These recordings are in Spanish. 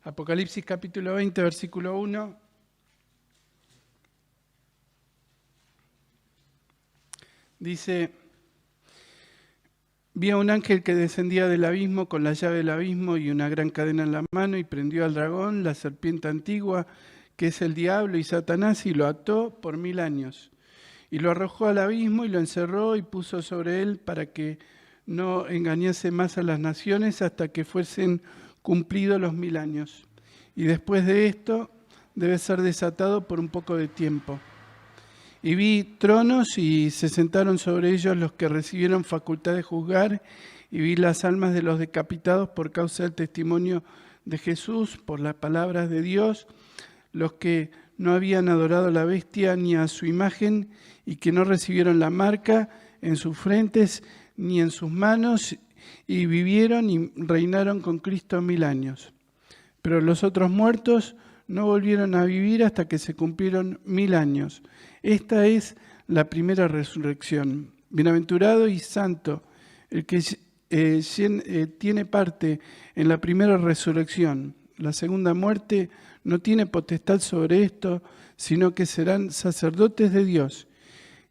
Apocalipsis capítulo 20, versículo 1. Dice: vi a un ángel que descendía del abismo con la llave del abismo y una gran cadena en la mano, y prendió al dragón, la serpiente antigua, que es el diablo y Satanás, y lo ató por 1000 años. Y lo arrojó al abismo y lo encerró y puso sobre él para que no engañase más a las naciones hasta que fuesen cumplidos los 1000 años. Y después de esto debe ser desatado por un poco de tiempo. Y vi tronos y se sentaron sobre ellos los que recibieron facultad de juzgar, y vi las almas de los decapitados por causa del testimonio de Jesús, por las palabras de Dios, los que no habían adorado a la bestia ni a su imagen, y que no recibieron la marca en sus frentes ni en sus manos, y vivieron y reinaron con Cristo 1000 años. Pero los otros muertos no volvieron a vivir hasta que se cumplieron 1000 años. Esta es la primera resurrección. Bienaventurado y santo el que tiene parte en la primera resurrección. La segunda muerte no tiene potestad sobre esto, sino que serán sacerdotes de Dios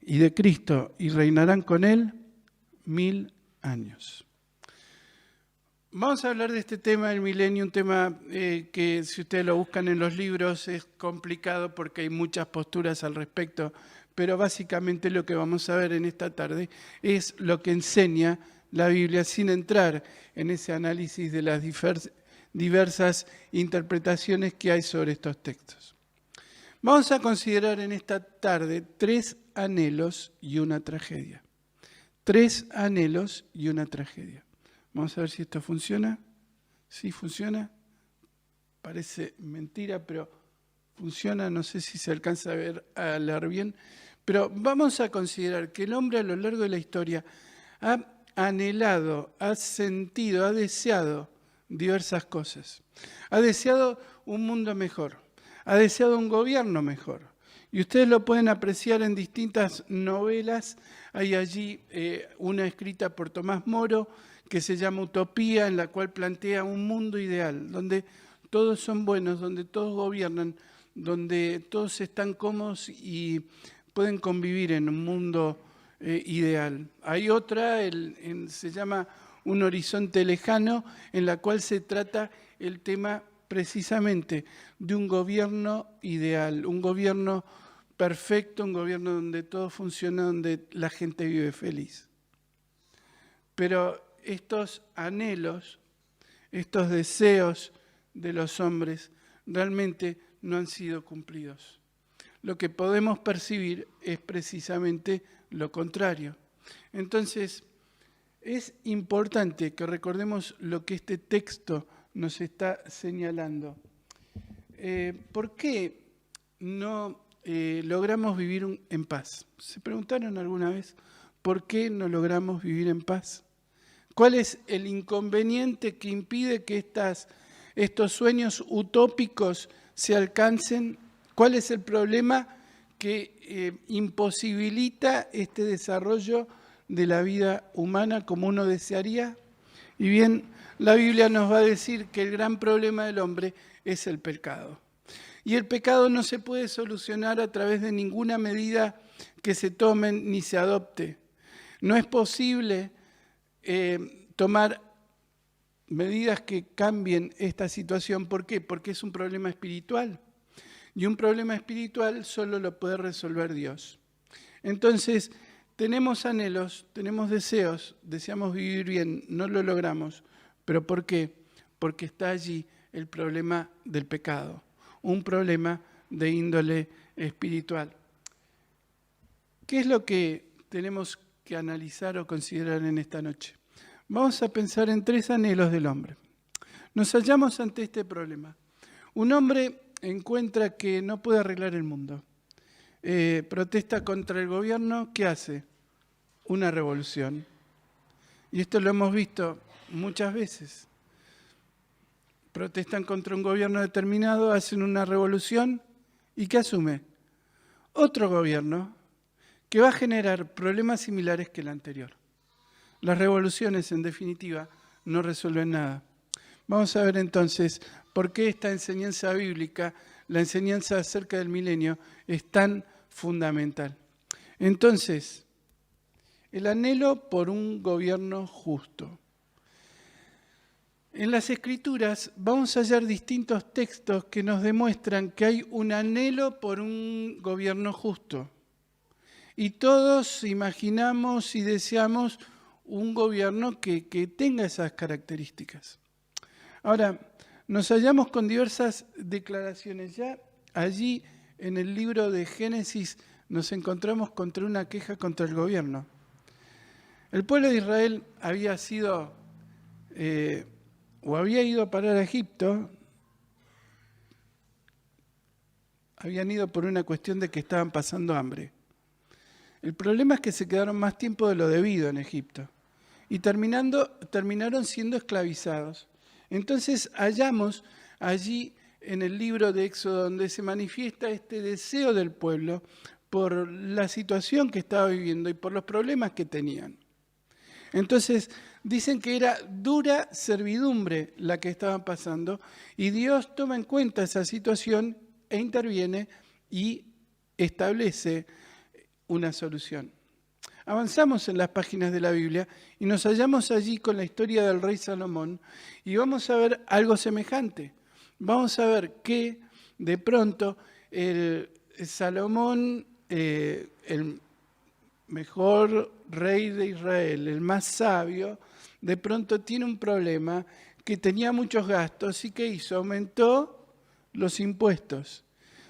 y de Cristo, y reinarán con Él 1000 años. Vamos a hablar de este tema del milenio, un tema que si ustedes lo buscan en los libros es complicado porque hay muchas posturas al respecto, pero básicamente lo que vamos a ver en esta tarde es lo que enseña la Biblia sin entrar en ese análisis de las diversas interpretaciones que hay sobre estos textos. Vamos a considerar en esta tarde 3 anhelos y una tragedia. 3 anhelos y una tragedia. Vamos a ver si esto funciona. Sí, funciona. Parece mentira, pero funciona. No sé si se alcanza a leer bien. Pero vamos a considerar que el hombre a lo largo de la historia ha anhelado, ha sentido, ha deseado diversas cosas. Ha deseado un mundo mejor. Ha deseado un gobierno mejor. Y ustedes lo pueden apreciar en distintas novelas. Hay allí una escrita por Tomás Moro que se llama Utopía, en la cual plantea un mundo ideal, donde todos son buenos, donde todos gobiernan, donde todos están cómodos y pueden convivir en un mundo ideal. Hay otra, se llama Un horizonte lejano, en la cual se trata el tema precisamente de un gobierno ideal, un gobierno perfecto, un gobierno donde todo funciona, donde la gente vive feliz. Pero estos anhelos, estos deseos de los hombres realmente no han sido cumplidos. Lo que podemos percibir es precisamente lo contrario. Entonces, es importante que recordemos lo que este texto nos está señalando. ¿Por qué no logramos vivir en paz? ¿Se preguntaron alguna vez por qué no logramos vivir en paz? ¿Cuál es el inconveniente que impide que estos sueños utópicos se alcancen? ¿Cuál es el problema que imposibilita este desarrollo de la vida humana como uno desearía? Y bien, la Biblia nos va a decir que el gran problema del hombre es el pecado. Y el pecado no se puede solucionar a través de ninguna medida que se tome ni se adopte. No es posible tomar medidas que cambien esta situación. ¿Por qué? Porque es un problema espiritual. Y un problema espiritual solo lo puede resolver Dios. Entonces, tenemos anhelos, tenemos deseos, deseamos vivir bien, no lo logramos. ¿Pero por qué? Porque está allí el problema del pecado, un problema de índole espiritual. ¿Qué es lo que tenemos que analizar o considerar en esta noche? Vamos a pensar en 3 anhelos del hombre. Nos hallamos ante este problema. Un hombre encuentra que no puede arreglar el mundo. Protesta contra el gobierno. ¿Qué hace? Una revolución. Y esto lo hemos visto muchas veces. Protestan contra un gobierno determinado, hacen una revolución. ¿Y qué asume? Otro gobierno que va a generar problemas similares que el anterior. Las revoluciones, en definitiva, no resuelven nada. Vamos a ver entonces por qué esta enseñanza bíblica, la enseñanza acerca del milenio, es tan fundamental. Entonces, el anhelo por un gobierno justo. En las Escrituras vamos a hallar distintos textos que nos demuestran que hay un anhelo por un gobierno justo. Y todos imaginamos y deseamos un gobierno que tenga esas características. Ahora, nos hallamos con diversas declaraciones. Ya allí en el libro de Génesis nos encontramos contra una queja contra el gobierno. El pueblo de Israel había sido había ido a parar a Egipto, habían ido por una cuestión de que estaban pasando hambre. El problema es que se quedaron más tiempo de lo debido en Egipto y terminaron siendo esclavizados. Entonces hallamos allí en el libro de Éxodo donde se manifiesta este deseo del pueblo por la situación que estaba viviendo y por los problemas que tenían. Entonces dicen que era dura servidumbre la que estaban pasando y Dios toma en cuenta esa situación e interviene y establece una solución. Avanzamos en las páginas de la Biblia y nos hallamos allí con la historia del rey Salomón y vamos a ver algo semejante. Vamos a ver que de pronto Salomón, el mejor rey de Israel, el más sabio, de pronto tiene un problema que tenía muchos gastos y ¿qué hizo? Aumentó los impuestos.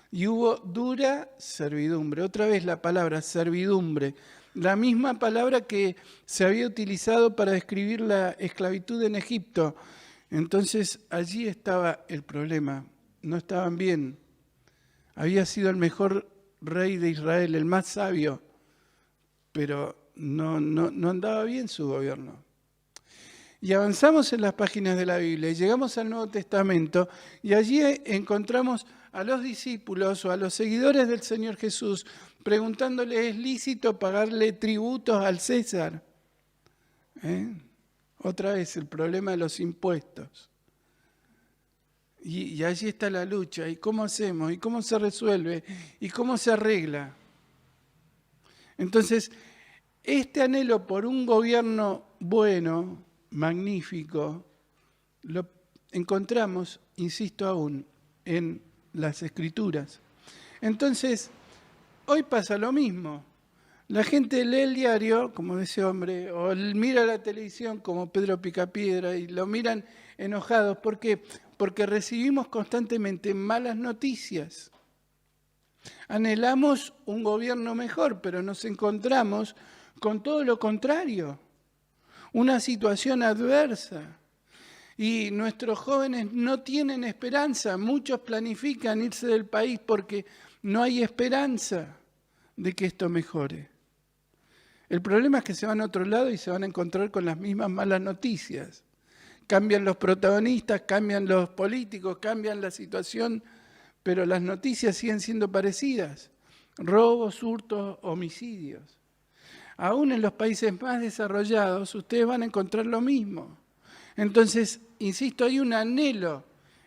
Y hubo dura servidumbre. Otra vez la palabra servidumbre. La misma palabra que se había utilizado para describir la esclavitud en Egipto. Entonces allí estaba el problema. No estaban bien. Había sido el mejor rey de Israel, el más sabio, pero no andaba bien su gobierno. Y avanzamos en las páginas de la Biblia y llegamos al Nuevo Testamento y allí encontramos a los discípulos o a los seguidores del Señor Jesús preguntándole, ¿es lícito pagarle tributos al César? Otra vez el problema de los impuestos. Y allí está la lucha. ¿Y cómo hacemos? ¿Y cómo se resuelve? ¿Y cómo se arregla? Entonces, este anhelo por un gobierno bueno, magnífico, lo encontramos, insisto aún, en las Escrituras. Entonces, hoy pasa lo mismo. La gente lee el diario, como ese hombre, o mira la televisión como Pedro Picapiedra y lo miran enojados. ¿Por qué? Porque recibimos constantemente malas noticias. Anhelamos un gobierno mejor, pero nos encontramos con todo lo contrario. Una situación adversa. Y nuestros jóvenes no tienen esperanza. Muchos planifican irse del país porque no hay esperanza de que esto mejore. El problema es que se van a otro lado y se van a encontrar con las mismas malas noticias. Cambian los protagonistas, cambian los políticos, cambian la situación, pero las noticias siguen siendo parecidas. Robos, hurtos, homicidios. Aún en los países más desarrollados, ustedes van a encontrar lo mismo. Entonces, insisto, hay un anhelo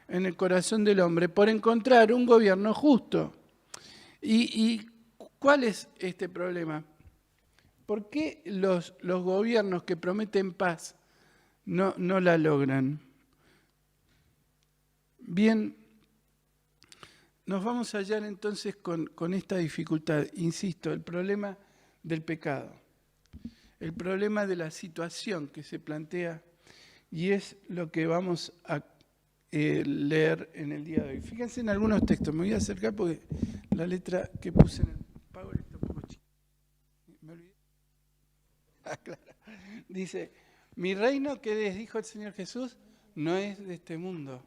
en el corazón del hombre por encontrar un gobierno justo. ¿Y cuál es este problema? ¿Por qué los gobiernos que prometen paz no la logran? Bien, nos vamos a hallar entonces con esta dificultad. Insisto, el problema del pecado, el problema de la situación que se plantea y es lo que vamos a leer en el día de hoy. Fíjense en algunos textos, me voy a acercar porque la letra que puse en el PowerPoint está un poco chica. ¿Me olvidé? Claro. Dice, mi reino, ¿qué les dijo el Señor Jesús? No es de este mundo.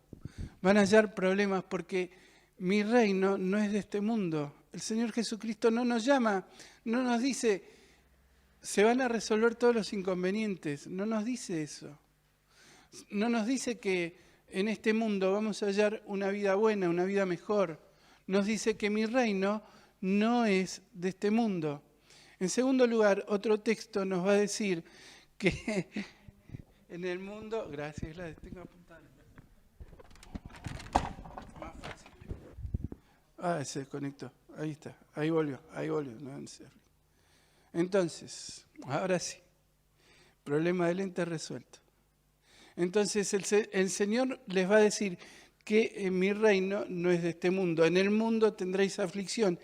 Van a hallar problemas porque mi reino no es de este mundo. El Señor Jesucristo no nos llama, no nos dice, se van a resolver todos los inconvenientes. No nos dice eso. No nos dice que en este mundo vamos a hallar una vida buena, una vida mejor. Nos dice que mi reino no es de este mundo. En segundo lugar, otro texto nos va a decir que en el mundo... Gracias, la tengo apuntada. Ah, se desconectó. Ahí está. Ahí volvió. No, entonces, ahora sí. Problema de lente resuelto. Entonces el Señor les va a decir que mi reino no es de este mundo. En el mundo tendréis aflicción.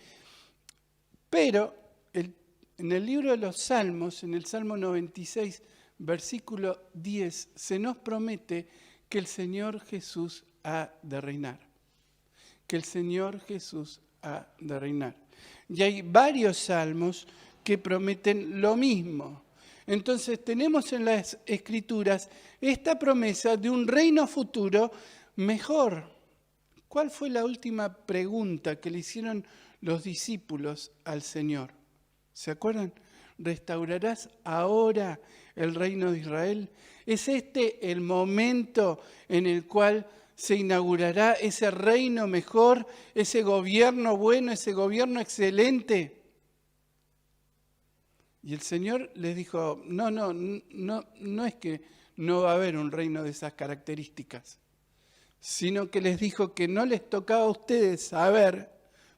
Pero en el libro de los Salmos, en el Salmo 96, versículo 10, se nos promete que el Señor Jesús ha de reinar. Que el Señor Jesús ha de reinar. Y hay varios salmos que prometen lo mismo. Entonces tenemos en las Escrituras esta promesa de un reino futuro mejor. ¿Cuál fue la última pregunta que le hicieron los discípulos al Señor? ¿Se acuerdan? ¿Restaurarás ahora el reino de Israel? ¿Es este el momento en el cual se inaugurará ese reino mejor, ese gobierno bueno, ese gobierno excelente? Y el Señor les dijo, no es que no va a haber un reino de esas características, sino que les dijo que no les tocaba a ustedes saber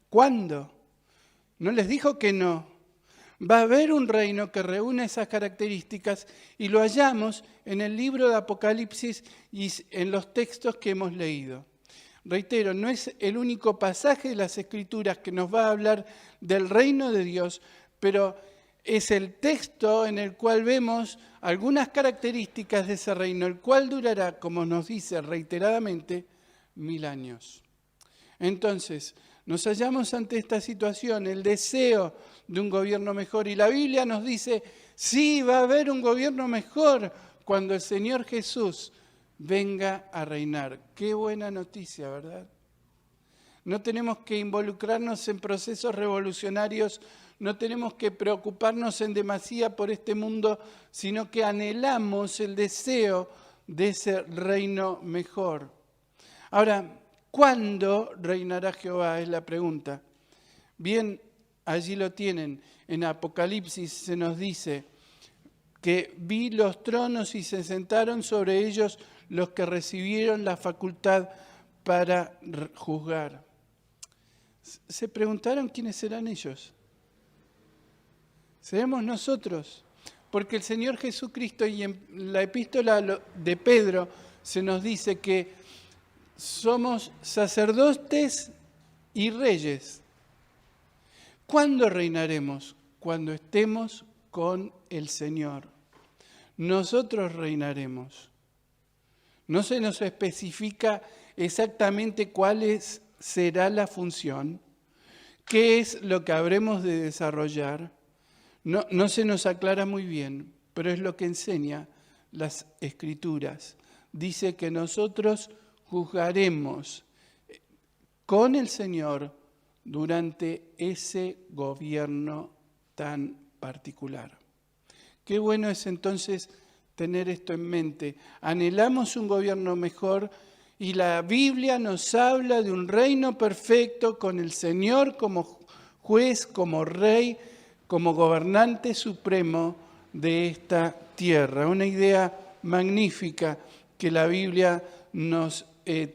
cuándo. No les dijo que no. Va a haber un reino que reúne esas características y lo hallamos en el libro de Apocalipsis y en los textos que hemos leído. Reitero, no es el único pasaje de las Escrituras que nos va a hablar del reino de Dios, pero es el texto en el cual vemos algunas características de ese reino, el cual durará, como nos dice reiteradamente, 1000 años. Entonces, nos hallamos ante esta situación, el deseo de un gobierno mejor. Y la Biblia nos dice, sí, va a haber un gobierno mejor cuando el Señor Jesús venga a reinar. Qué buena noticia, ¿verdad? No tenemos que involucrarnos en procesos revolucionarios, no tenemos que preocuparnos en demasía por este mundo, sino que anhelamos el deseo de ese reino mejor. Ahora, ¿cuándo reinará Jehová? Es la pregunta. Bien, allí lo tienen. En Apocalipsis se nos dice que vi los tronos y se sentaron sobre ellos los que recibieron la facultad para juzgar. ¿Se preguntaron quiénes serán ellos? Seremos nosotros, porque el Señor Jesucristo, y en la epístola de Pedro se nos dice que somos sacerdotes y reyes. ¿Cuándo reinaremos? Cuando estemos con el Señor. Nosotros reinaremos. No se nos especifica exactamente cuál será la función, qué es lo que habremos de desarrollar. No se nos aclara muy bien, pero es lo que enseña las Escrituras. Dice que nosotros juzgaremos con el Señor durante ese gobierno tan particular. Qué bueno es entonces tener esto en mente. Anhelamos un gobierno mejor y la Biblia nos habla de un reino perfecto con el Señor como juez, como rey, como gobernante supremo de esta tierra. Una idea magnífica que la Biblia nos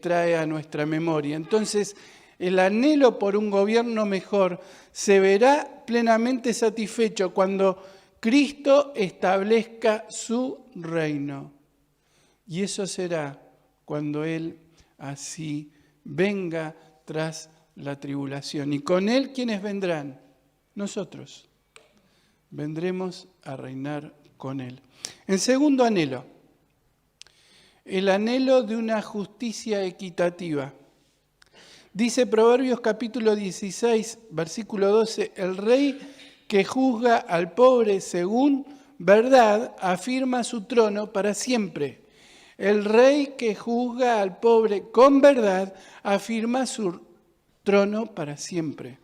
trae a nuestra memoria. Entonces, el anhelo por un gobierno mejor se verá plenamente satisfecho cuando Cristo establezca su reino. Y eso será cuando Él así venga tras la tribulación. Y con Él, ¿quiénes vendrán? Nosotros. Vendremos a reinar con Él. En segundo anhelo, el anhelo de una justicia equitativa. Dice Proverbios capítulo 16, versículo 12, el rey que juzga al pobre según verdad afirma su trono para siempre. El rey que juzga al pobre con verdad afirma su trono para siempre.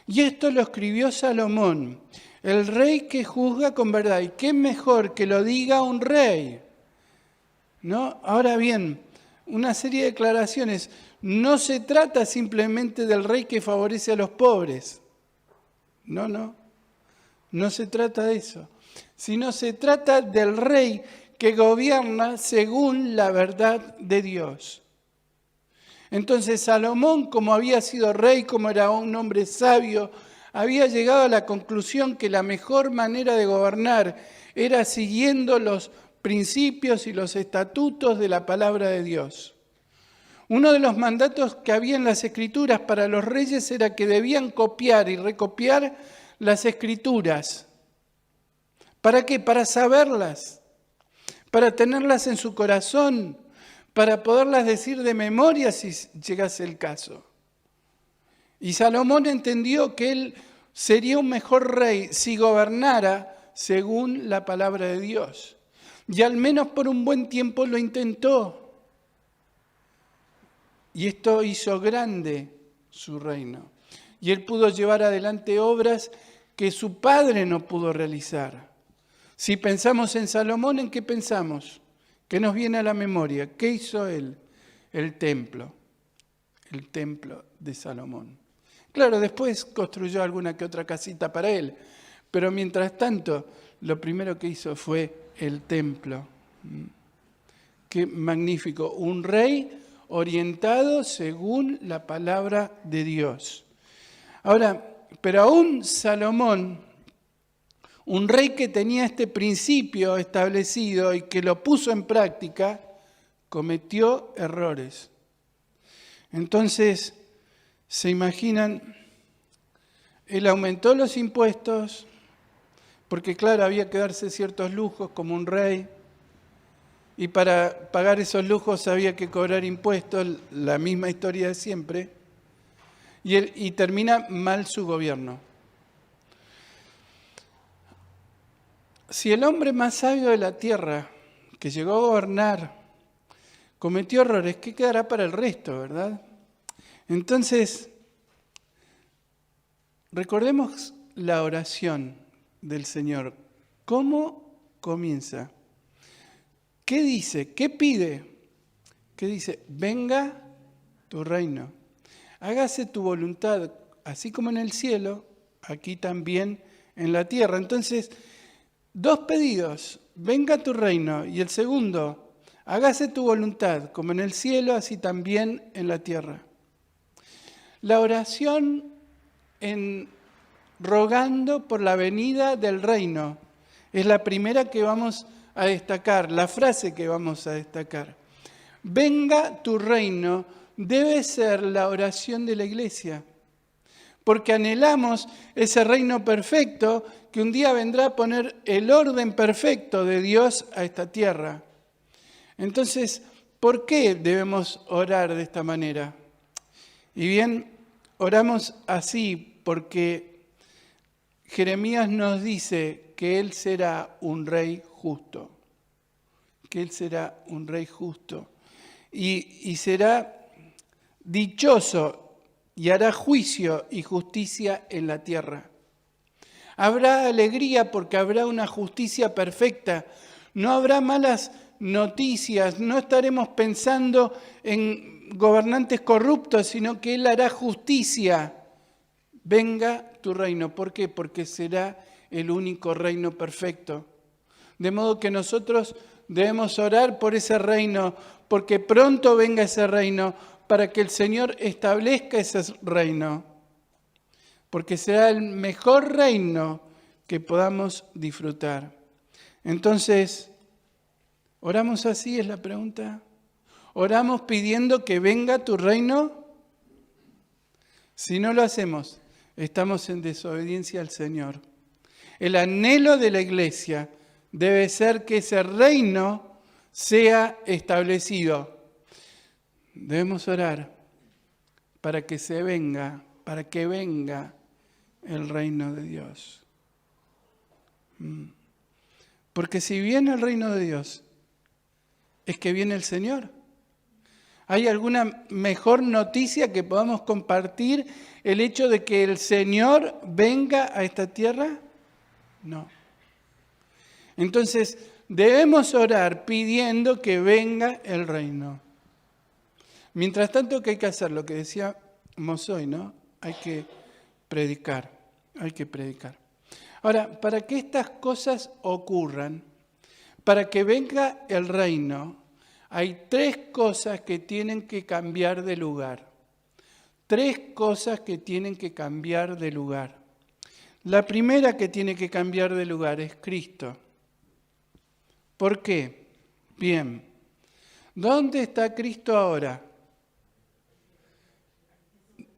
Y esto lo escribió Salomón. El rey que juzga con verdad. ¿Y qué mejor que lo diga un rey? ¿No? Ahora bien, una serie de declaraciones. No se trata simplemente del rey que favorece a los pobres. No se trata de eso. Sino se trata del rey que gobierna según la verdad de Dios. Entonces Salomón, como había sido rey, como era un hombre sabio, había llegado a la conclusión que la mejor manera de gobernar era siguiendo los principios y los estatutos de la palabra de Dios. Uno de los mandatos que había en las Escrituras para los reyes era que debían copiar y recopiar las Escrituras. ¿Para qué? Para saberlas, para tenerlas en su corazón, para poderlas decir de memoria si llegase el caso. Y Salomón entendió que él sería un mejor rey si gobernara según la palabra de Dios. Y al menos por un buen tiempo lo intentó. Y esto hizo grande su reino. Y él pudo llevar adelante obras que su padre no pudo realizar. Si pensamos en Salomón, ¿en qué pensamos? ¿Qué nos viene a la memoria? ¿Qué hizo él? El templo de Salomón. Claro, después construyó alguna que otra casita para él, pero mientras tanto, lo primero que hizo fue el templo. Qué magnífico, un rey orientado según la palabra de Dios. Ahora, pero aún Salomón, un rey que tenía este principio establecido y que lo puso en práctica, cometió errores. Entonces, ¿se imaginan? Él aumentó los impuestos, porque claro, había que darse ciertos lujos como un rey, y para pagar esos lujos había que cobrar impuestos, la misma historia de siempre, y termina mal su gobierno. Si el hombre más sabio de la tierra, que llegó a gobernar, cometió errores, ¿qué quedará para el resto, verdad? Entonces, recordemos la oración del Señor. ¿Cómo comienza? ¿Qué dice? ¿Qué pide? ¿Qué dice? Venga tu reino. Hágase tu voluntad, así como en el cielo, aquí también en la tierra. Entonces, dos pedidos. Venga tu reino. Y el segundo, hágase tu voluntad, como en el cielo, así también en la tierra. La oración rogando por la venida del reino es la primera que vamos a destacar, la frase que vamos a destacar. Venga tu reino debe ser la oración de la iglesia, porque anhelamos ese reino perfecto que un día vendrá a poner el orden perfecto de Dios a esta tierra. Entonces, ¿por qué debemos orar de esta manera? Y bien, oramos así porque Jeremías nos dice que Él será un rey justo, que Él será un rey justo y será dichoso y hará juicio y justicia en la tierra. Habrá alegría porque habrá una justicia perfecta, no habrá malas noticias, no estaremos pensando en gobernantes corruptos, sino que Él hará justicia. Venga tu reino. ¿Por qué? Porque será el único reino perfecto. De modo que nosotros debemos orar por ese reino, porque pronto venga ese reino, para que el Señor establezca ese reino. Porque será el mejor reino que podamos disfrutar. Entonces, ¿oramos así? Es la pregunta. ¿Oramos pidiendo que venga tu reino? Si no lo hacemos, estamos en desobediencia al Señor. El anhelo de la iglesia debe ser que ese reino sea establecido. Debemos orar para que venga el reino de Dios. Porque si viene el reino de Dios, es que viene el Señor. ¿Hay alguna mejor noticia que podamos compartir el hecho de que el Señor venga a esta tierra? No. Entonces, debemos orar pidiendo que venga el reino. Mientras tanto, ¿qué hay que hacer? Lo que decíamos hoy, ¿no? Hay que predicar. Ahora, para que estas cosas ocurran, para que venga el reino, Hay 3 cosas que tienen que cambiar de lugar. 3 cosas que tienen que cambiar de lugar. La primera que tiene que cambiar de lugar es Cristo. ¿Por qué? Bien. ¿Dónde está Cristo ahora?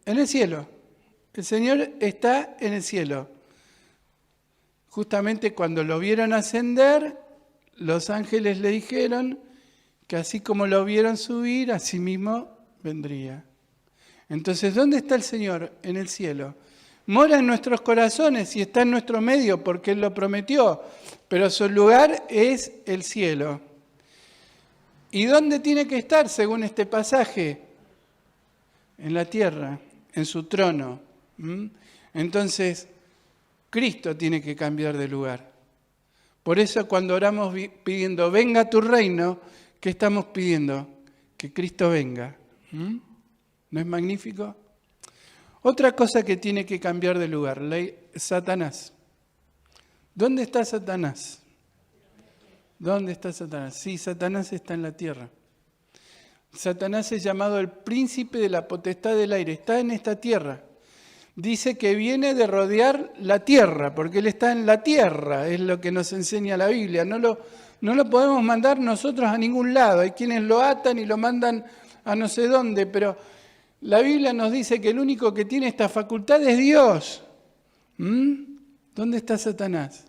En el cielo. El Señor está en el cielo. Justamente cuando lo vieron ascender, los ángeles le dijeron que así como lo vieron subir, así mismo vendría. Entonces, ¿dónde está el Señor? En el cielo. Mora en nuestros corazones y está en nuestro medio porque Él lo prometió, pero su lugar es el cielo. ¿Y dónde tiene que estar según este pasaje? En la tierra, en su trono. Entonces, Cristo tiene que cambiar de lugar. Por eso cuando oramos pidiendo, venga tu reino, ¿qué estamos pidiendo? Que Cristo venga. ¿No es magnífico? Otra cosa que tiene que cambiar de lugar, Satanás. ¿Dónde está Satanás? ¿Dónde está Satanás? Sí, Satanás está en la tierra. Satanás es llamado el príncipe de la potestad del aire, está en esta tierra. Dice que viene de rodear la tierra, porque Él está en la tierra, es lo que nos enseña la Biblia. No lo podemos mandar nosotros a ningún lado. Hay quienes lo atan y lo mandan a no sé dónde, pero la Biblia nos dice que el único que tiene esta facultad es Dios. ¿Dónde está Satanás?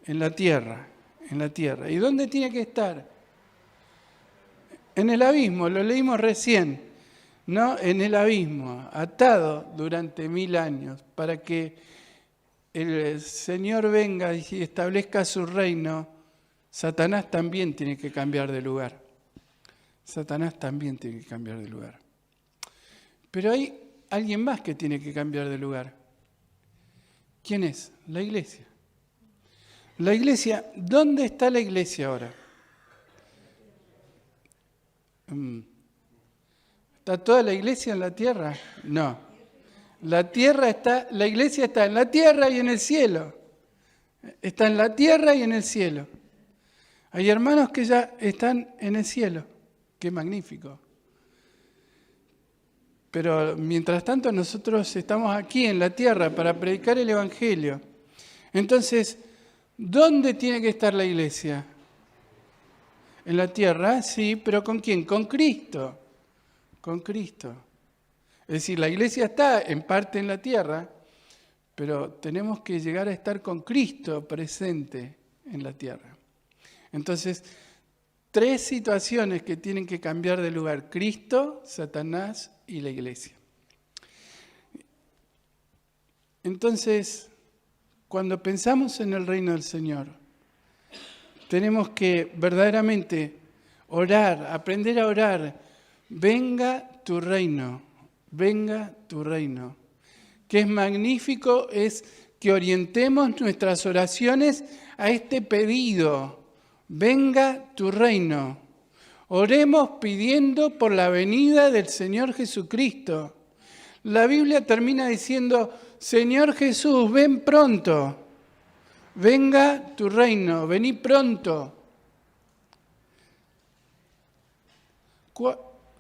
En la tierra, en la tierra. ¿Y dónde tiene que estar? En el abismo, lo leímos recién. ¿No? En el abismo, atado durante 1000 años, para que el Señor venga y establezca su reino. Satanás también tiene que cambiar de lugar. Satanás también tiene que cambiar de lugar. Pero hay alguien más que tiene que cambiar de lugar. ¿Quién es? La iglesia. La iglesia, ¿dónde está la iglesia ahora? ¿Está toda la iglesia en la tierra? No. La iglesia está en la tierra y en el cielo. Está en la tierra y en el cielo. Hay hermanos que ya están en el cielo. Qué magnífico. Pero mientras tanto nosotros estamos aquí en la tierra para predicar el Evangelio. Entonces, ¿dónde tiene que estar la iglesia? En la tierra, sí, pero ¿con quién? Con Cristo. Con Cristo. Es decir, la iglesia está en parte en la tierra, pero tenemos que llegar a estar con Cristo presente en la tierra. Entonces, 3 situaciones que tienen que cambiar de lugar: Cristo, Satanás y la iglesia. Entonces, cuando pensamos en el reino del Señor, tenemos que verdaderamente orar, aprender a orar. Venga tu reino, venga tu reino. Que es magnífico es que orientemos nuestras oraciones a este pedido. Venga tu reino. Oremos pidiendo por la venida del Señor Jesucristo. La Biblia termina diciendo, Señor Jesús, ven pronto. Venga tu reino, vení pronto.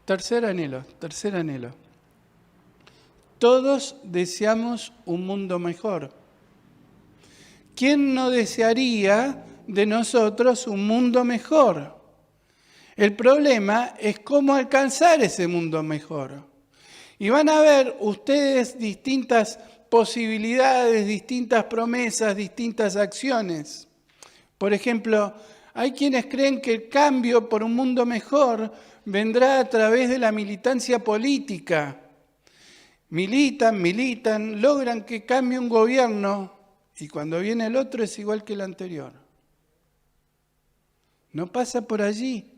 Tercer anhelo. Todos deseamos un mundo mejor. ¿Quién no desearía de nosotros un mundo mejor? El problema es cómo alcanzar ese mundo mejor. Y van a ver ustedes distintas posibilidades, distintas promesas, distintas acciones. Por ejemplo, hay quienes creen que el cambio por un mundo mejor vendrá a través de la militancia política. Militan, logran que cambie un gobierno y cuando viene el otro es igual que el anterior. No pasa por allí,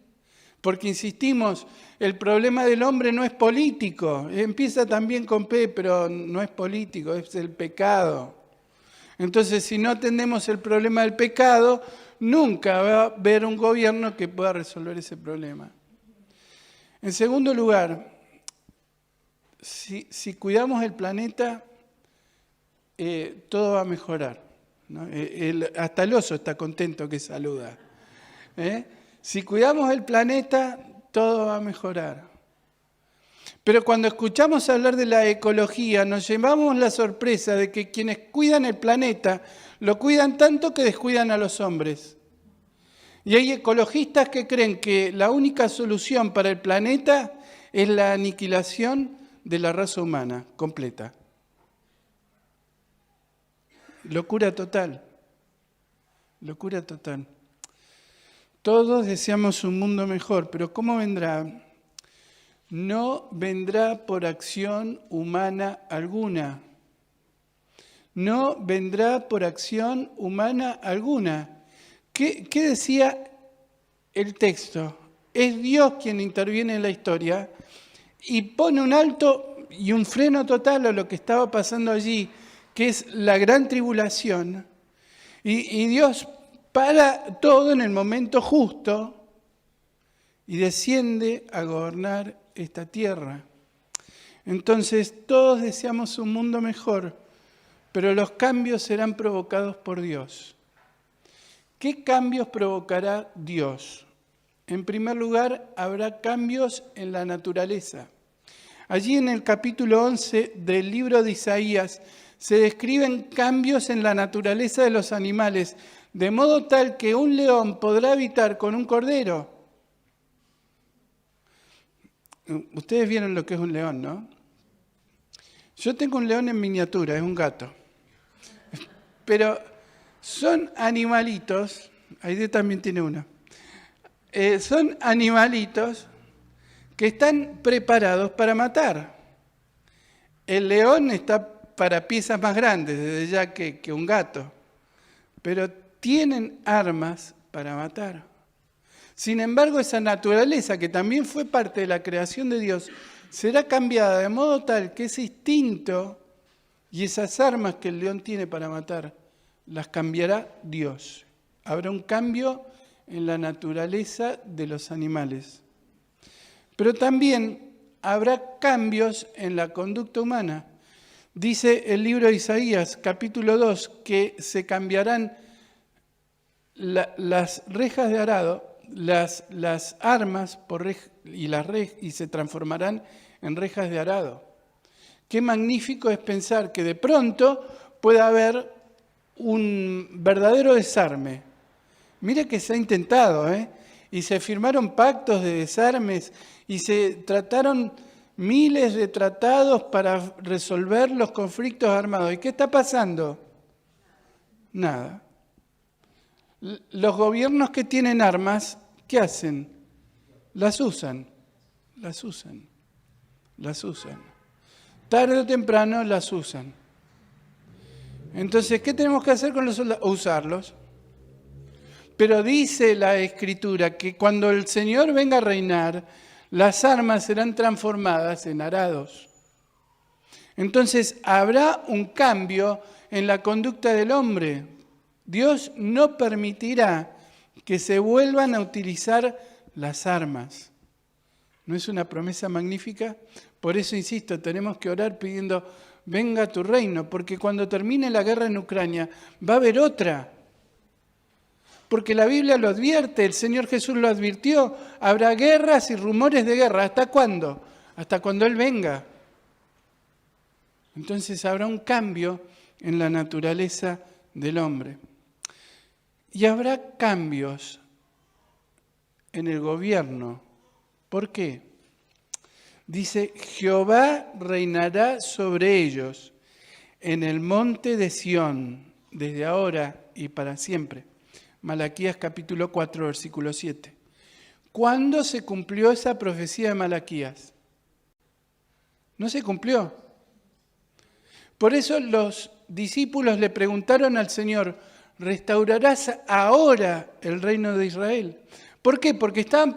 porque insistimos, el problema del hombre no es político. Empieza también con P, pero no es político, es el pecado. Entonces, si no atendemos el problema del pecado, nunca va a haber un gobierno que pueda resolver ese problema. En segundo lugar, si cuidamos el planeta, todo va a mejorar, ¿no? Hasta el oso está contento que saluda. Si cuidamos el planeta, todo va a mejorar. Pero cuando escuchamos hablar de la ecología, nos llevamos la sorpresa de que quienes cuidan el planeta lo cuidan tanto que descuidan a los hombres. Y hay ecologistas que creen que la única solución para el planeta es la aniquilación de la raza humana completa. Locura total. Locura total. Todos deseamos un mundo mejor, pero ¿cómo vendrá? No vendrá por acción humana alguna. No vendrá por acción humana alguna. ¿Qué decía el texto? Es Dios quien interviene en la historia y pone un alto y un freno total a lo que estaba pasando allí, que es la gran tribulación. Y Dios para todo en el momento justo y desciende a gobernar esta tierra. Entonces todos deseamos un mundo mejor, pero los cambios serán provocados por Dios. ¿Qué cambios provocará Dios? En primer lugar, habrá cambios en la naturaleza. Allí en el capítulo 11 del libro de Isaías se describen cambios en la naturaleza de los animales, de modo tal que un león podrá habitar con un cordero. Ustedes vieron lo que es un león, ¿no? Yo tengo un león en miniatura, es un gato. Pero son animalitos, Aide también tiene uno, son animalitos que están preparados para matar. El león está para piezas más grandes, desde ya que un gato, pero tienen armas para matar. Sin embargo, esa naturaleza, que también fue parte de la creación de Dios, será cambiada de modo tal que ese instinto y esas armas que el león tiene para matar, las cambiará Dios. Habrá un cambio en la naturaleza de los animales. Pero también habrá cambios en la conducta humana. Dice el libro de Isaías, capítulo 2, que se cambiarán las rejas de arado, las armas y se transformarán en rejas de arado. Qué magnífico es pensar que de pronto pueda haber un verdadero desarme. Mire que se ha intentado, y se firmaron pactos de desarmes y se trataron miles de tratados para resolver los conflictos armados. ¿Y qué está pasando? Nada. Los gobiernos que tienen armas, ¿qué hacen? Las usan. Tarde o temprano las usan. Entonces, ¿qué tenemos que hacer con los soldados? Usarlos. Pero dice la Escritura que cuando el Señor venga a reinar, las armas serán transformadas en arados. Entonces, habrá un cambio en la conducta del hombre. Dios no permitirá que se vuelvan a utilizar las armas. ¿No es una promesa magnífica? Por eso, insisto, tenemos que orar pidiendo, venga tu reino, porque cuando termine la guerra en Ucrania, va a haber otra. Porque la Biblia lo advierte, el Señor Jesús lo advirtió, habrá guerras y rumores de guerra. ¿Hasta cuándo? Hasta cuando Él venga. Entonces habrá un cambio en la naturaleza del hombre. Y habrá cambios en el gobierno. ¿Por qué? Dice, Jehová reinará sobre ellos en el monte de Sión, desde ahora y para siempre. Malaquías capítulo 4, versículo 7. ¿Cuándo se cumplió esa profecía de Malaquías? No se cumplió. Por eso los discípulos le preguntaron al Señor, ¿restaurarás ahora el reino de Israel? ¿Por qué? Porque estaban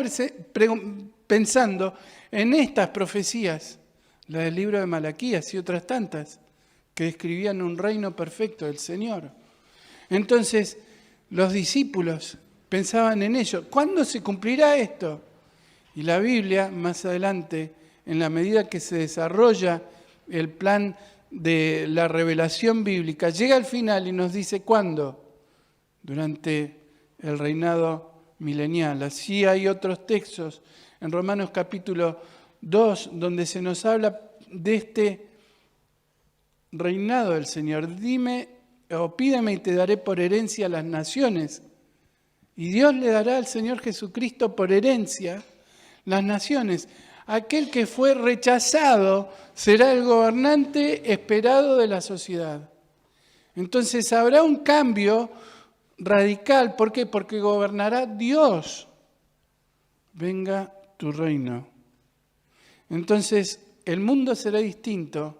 pensando en estas profecías, la del libro de Malaquías y otras tantas, que describían un reino perfecto del Señor. Entonces, los discípulos pensaban en ello. ¿Cuándo se cumplirá esto? Y la Biblia, más adelante, en la medida que se desarrolla el plan de la revelación bíblica, llega al final y nos dice ¿cuándo? Durante el reinado milenial. Así hay otros textos en Romanos capítulo 2 donde se nos habla de este reinado del Señor. Dime o pídeme y te daré por herencia las naciones. Y Dios le dará al Señor Jesucristo por herencia las naciones. Aquel que fue rechazado será el gobernante esperado de la sociedad. Entonces habrá un cambio radical. ¿Por qué? Porque gobernará Dios. Venga tu reino. Entonces el mundo será distinto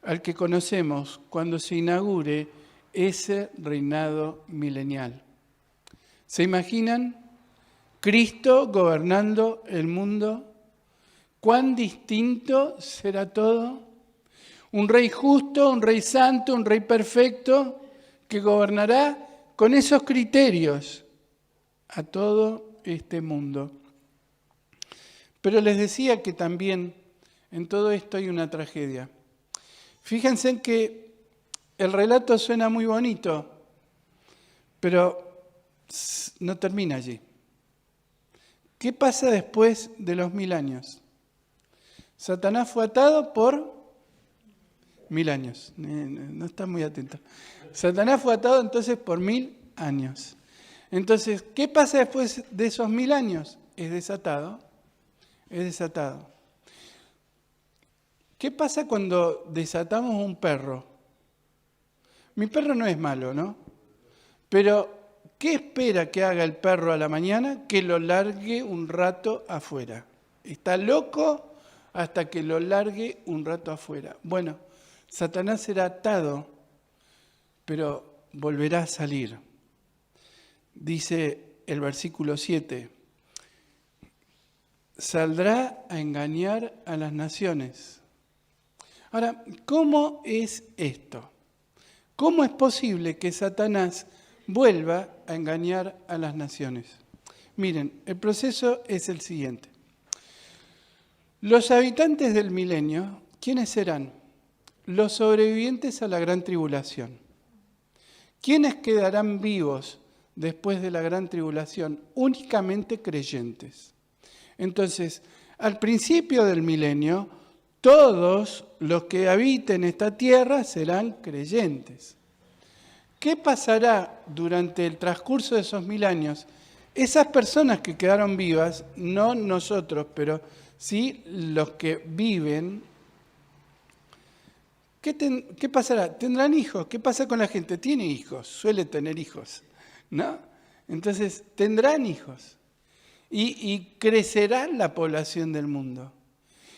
al que conocemos cuando se inaugure ese reinado milenial. ¿Se imaginan Cristo gobernando el mundo? ¿Cuán distinto será todo? Un rey justo, un rey santo, un rey perfecto que gobernará con esos criterios a todo este mundo. Pero les decía que también en todo esto hay una tragedia. Fíjense en que el relato suena muy bonito, pero no termina allí. ¿Qué pasa después de los 1000 años? Satanás fue atado por 1000 años. No está muy atento. Satanás fue atado entonces por 1000 años. Entonces, ¿qué pasa después de esos 1000 años? Es desatado. Es desatado. ¿Qué pasa cuando desatamos un perro? Mi perro no es malo, ¿no? Pero ¿qué espera que haga el perro a la mañana? Que lo largue un rato afuera. Está loco hasta que lo largue un rato afuera. Bueno, Satanás será atado, pero volverá a salir. Dice el versículo 7, saldrá a engañar a las naciones. Ahora, ¿cómo es esto? ¿Cómo es posible que Satanás vuelva a engañar a las naciones? Miren, el proceso es el siguiente. Los habitantes del milenio, ¿quiénes serán? Los sobrevivientes a la gran tribulación. ¿Quiénes quedarán vivos después de la gran tribulación? Únicamente creyentes. Entonces, al principio del milenio, todos los que habiten esta tierra serán creyentes. ¿Qué pasará durante el transcurso de esos 1000 años? Esas personas que quedaron vivas, no nosotros, pero sí los que viven, ¿qué pasará? ¿Tendrán hijos? ¿Qué pasa con la gente? Tiene hijos, suele tener hijos, ¿no? Entonces, tendrán hijos y crecerá la población del mundo.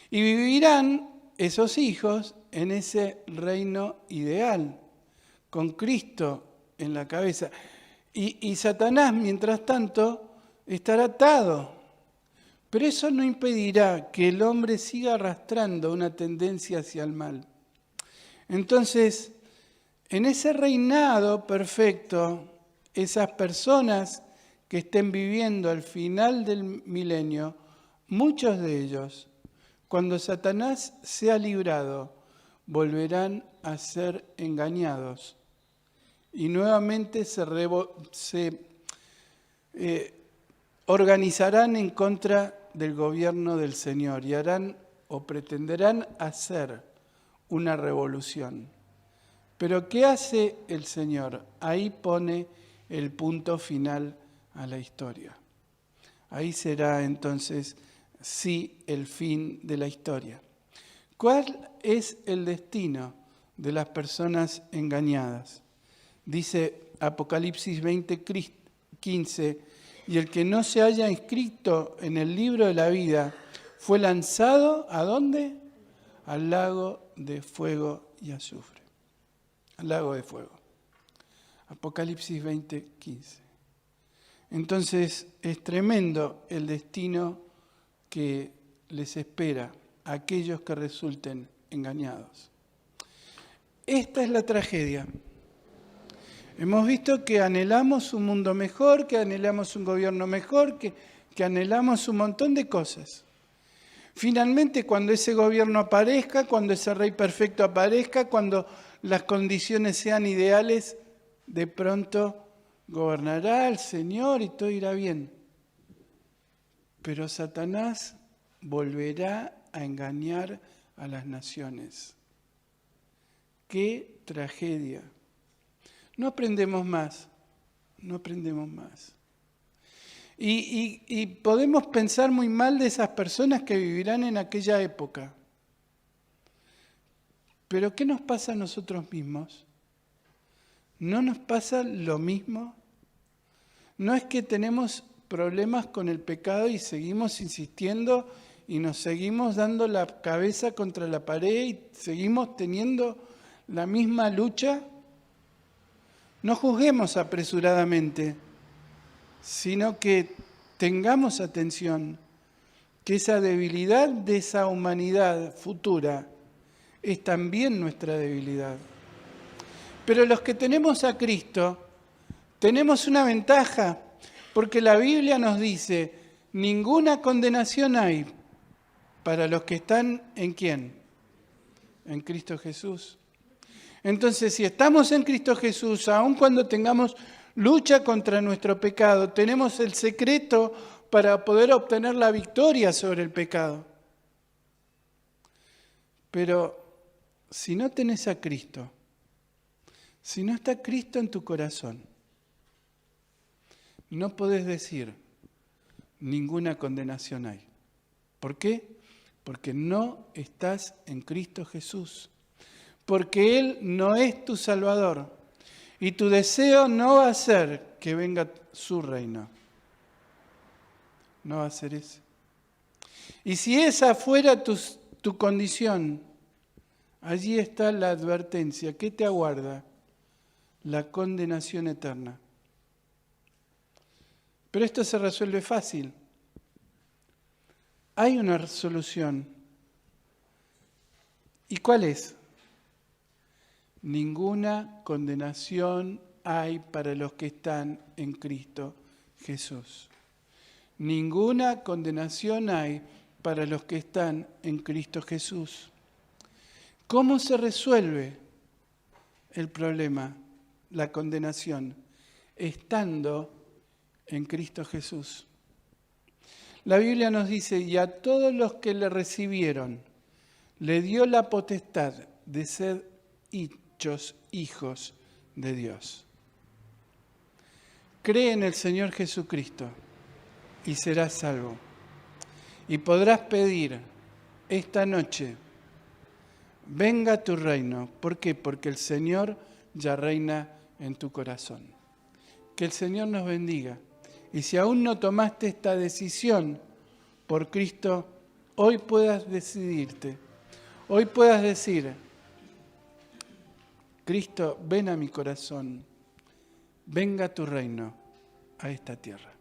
Y vivirán esos hijos en ese reino ideal, con Cristo en la cabeza. Y Satanás, mientras tanto, estará atado. Pero eso no impedirá que el hombre siga arrastrando una tendencia hacia el mal. Entonces, en ese reinado perfecto, esas personas que estén viviendo al final del milenio, muchos de ellos, cuando Satanás sea librado, volverán a ser engañados y nuevamente se organizarán en contra del gobierno del Señor y harán o pretenderán hacer una revolución. Pero ¿qué hace el Señor? Ahí pone el punto final a la historia. Ahí será entonces sí el fin de la historia. ¿Cuál es el destino de las personas engañadas? Dice Apocalipsis 20:15, y el que no se haya inscrito en el libro de la vida fue lanzado, ¿a dónde? Al lago de fuego y azufre. Al lago de fuego. Apocalipsis 20:15. Entonces es tremendo el destino que les espera a aquellos que resulten engañados. Esta es la tragedia. Hemos visto que anhelamos un mundo mejor, que anhelamos un gobierno mejor, que anhelamos un montón de cosas. Finalmente, cuando ese gobierno aparezca, cuando ese rey perfecto aparezca, cuando las condiciones sean ideales, de pronto gobernará el Señor y todo irá bien. Pero Satanás volverá a engañar a las naciones. ¡Qué tragedia! No aprendemos más, no aprendemos más. Y podemos pensar muy mal de esas personas que vivirán en aquella época. Pero ¿qué nos pasa a nosotros mismos? ¿No nos pasa lo mismo? ¿No es que tenemos problemas con el pecado y seguimos insistiendo y nos seguimos dando la cabeza contra la pared y seguimos teniendo la misma lucha? No juzguemos apresuradamente, sino que tengamos atención que esa debilidad de esa humanidad futura es también nuestra debilidad. Pero los que tenemos a Cristo tenemos una ventaja, porque la Biblia nos dice, ninguna condenación hay para los que están ¿en quién? En Cristo Jesús. Entonces, si estamos en Cristo Jesús, aun cuando tengamos lucha contra nuestro pecado, tenemos el secreto para poder obtener la victoria sobre el pecado. Pero si no tenés a Cristo, si no está Cristo en tu corazón, no podés decir, ninguna condenación hay. ¿Por qué? Porque no estás en Cristo Jesús. Porque Él no es tu Salvador. Y tu deseo no va a ser que venga su reino. No va a ser ese. Y si esa fuera tu condición, allí está la advertencia. ¿Qué te aguarda? La condenación eterna. Pero esto se resuelve fácil. Hay una solución. ¿Y cuál es? Ninguna condenación hay para los que están en Cristo Jesús. Ninguna condenación hay para los que están en Cristo Jesús. ¿Cómo se resuelve el problema, la condenación? Estando en Cristo Jesús. La Biblia nos dice, y a todos los que le recibieron, le dio la potestad de ser hechos hijos de Dios. Cree en el Señor Jesucristo y serás salvo. Y podrás pedir esta noche, venga tu reino. ¿Por qué? Porque el Señor ya reina en tu corazón. Que el Señor nos bendiga. Y si aún no tomaste esta decisión por Cristo, hoy puedas decidirte. Hoy puedas decir, Cristo, ven a mi corazón, venga tu reino a esta tierra.